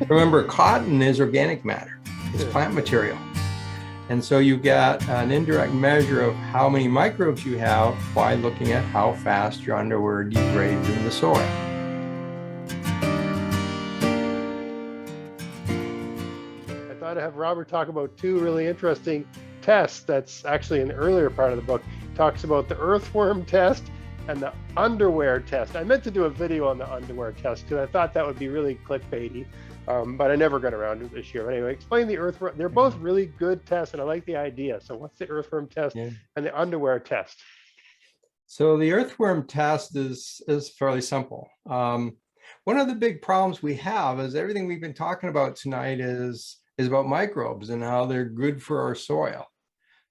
Remember, cotton is organic matter. It's plant material. And so you get an indirect measure of how many microbes you have by looking at how fast your underwear degrades in the soil. I thought I'd have Robert talk about two really interesting tests that's actually in the earlier part of the book. It talks about the earthworm test and the underwear test. I meant to do a video on the underwear test because I thought that would be really clickbaity, but I never got around to it this year. But anyway, explain the earthworm. They're both really good tests, and I like the idea. So what's the earthworm test and the underwear test? So the earthworm test is fairly simple. One of the big problems we have is everything we've been talking about tonight is about microbes and how they're good for our soil.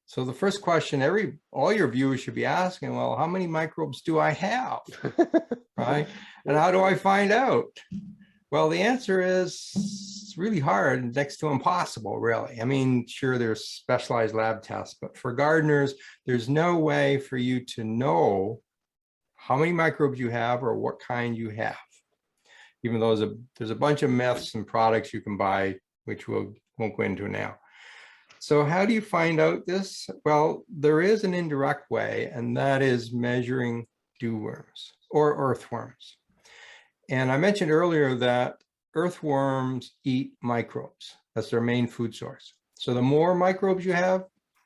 So the first question all your viewers should be asking, well, how many microbes do I have, right? And how do I find out? Well, the answer is it's really hard and next to impossible, really. I mean, sure, there's specialized lab tests, but for gardeners, there's no way for you to know how many microbes you have or what kind you have. Even though there's a bunch of myths and products you can buy, which we won't go into now. So how do you find out this? Well, there is an indirect way, and that is measuring dew worms or earthworms. And I mentioned earlier that earthworms eat microbes. That's their main food source. So the more microbes you have,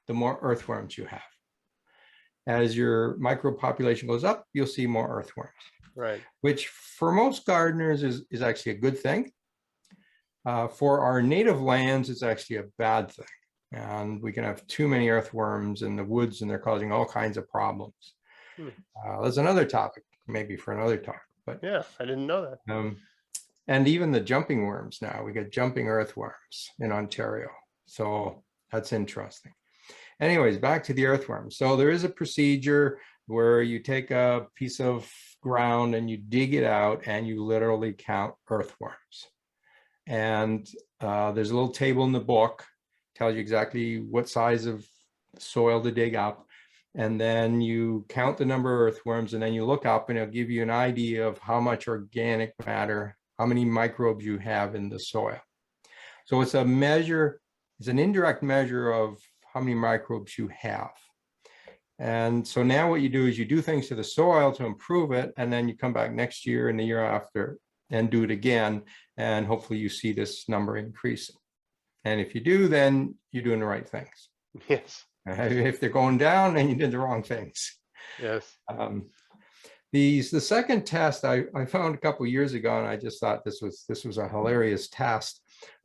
the more earthworms you have. As your microbe population goes up, you'll see more earthworms. Right. Which for most gardeners is actually a good thing. For our native lands, it's actually a bad thing. And we can have too many earthworms in the woods and they're causing all kinds of problems. That's another topic, maybe for another talk. But yeah, I didn't know that. And even the jumping worms now, we get jumping earthworms in Ontario. So that's interesting. Anyways, back to the earthworms. So there is a procedure where you take a piece of ground and you dig it out and you literally count earthworms. And there's a little table in the book, tells you exactly what size of soil to dig up. And then you count the number of earthworms and then you look up and it'll give you an idea of how much organic matter, how many microbes you have in the soil. So it's an indirect measure of how many microbes you have. And so now what you do is you do things to the soil to improve it, and then you come back next year and the year after and do it again, and hopefully you see this number increasing. And if you do, then you're doing the right things. Yes. If they're going down, then you did the wrong things. Yes. The second test I found a couple of years ago, and I just thought this was a hilarious test.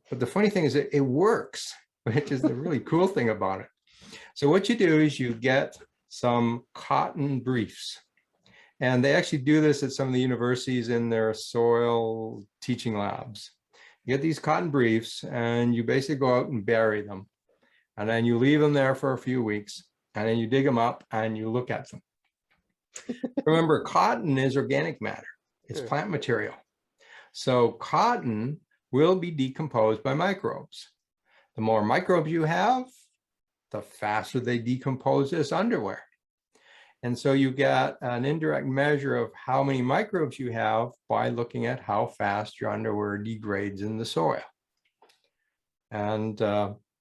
But the funny thing is it works, which is the really cool thing about it. So what you do is you get some cotton briefs. And they actually do this at some of the universities in their soil teaching labs. You get these cotton briefs and you basically go out and bury them. And then you leave them there for a few weeks. And then you dig them up and you look at them. Remember, cotton is organic matter. It's plant material. So cotton will be decomposed by microbes. The more microbes you have, the faster they decompose as underwear. And so you get an indirect measure of how many microbes you have by looking at how fast your underwear degrades in the soil. And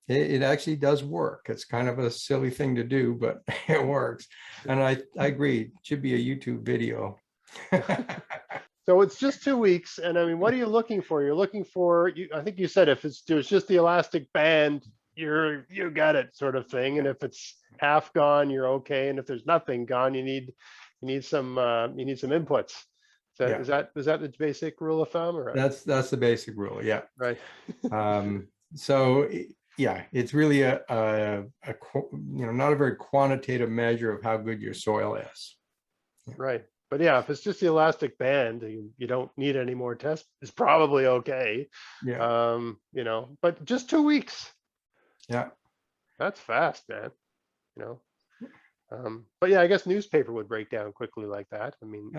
it actually does work. It's kind of a silly thing to do, but it works. And I agree, it should be a YouTube video. So it's just 2 weeks. And I mean, what are you looking for? You're looking for, I think you said if there's just the elastic band, you got it, sort of thing. And if it's half gone, you're okay. And if there's nothing gone, you need some inputs. Is that the basic rule of thumb? Or? That's the basic rule. Yeah. Right. So yeah, it's really a not a very quantitative measure of how good your soil is. Yeah. Right. But yeah, if it's just the elastic band, you don't need any more tests. It's probably okay. Yeah. But just 2 weeks. Yeah. That's fast, man. But yeah, I guess newspaper would break down quickly like that. I mean,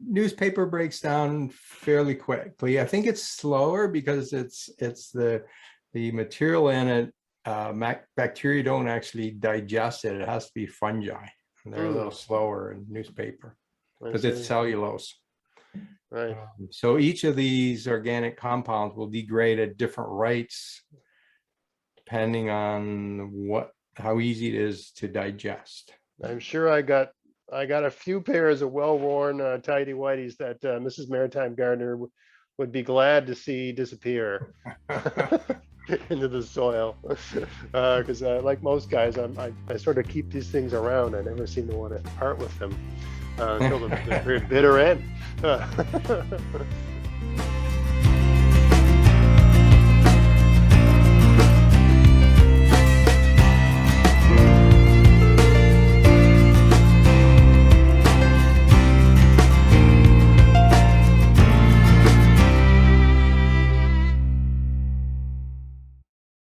newspaper breaks down fairly quickly. I think it's slower because it's the material in it. Bacteria don't actually digest it. It has to be fungi, and they're a little slower in newspaper because it's cellulose. Right. So each of these organic compounds will degrade at different rates depending on how easy it is to digest. I'm sure I got a few pairs of well-worn tidy whities that Mrs. Maritime Gardener would be glad to see disappear into the soil. Because like most guys, I sort of keep these things around. I never seem to want to part with them until the bitter end.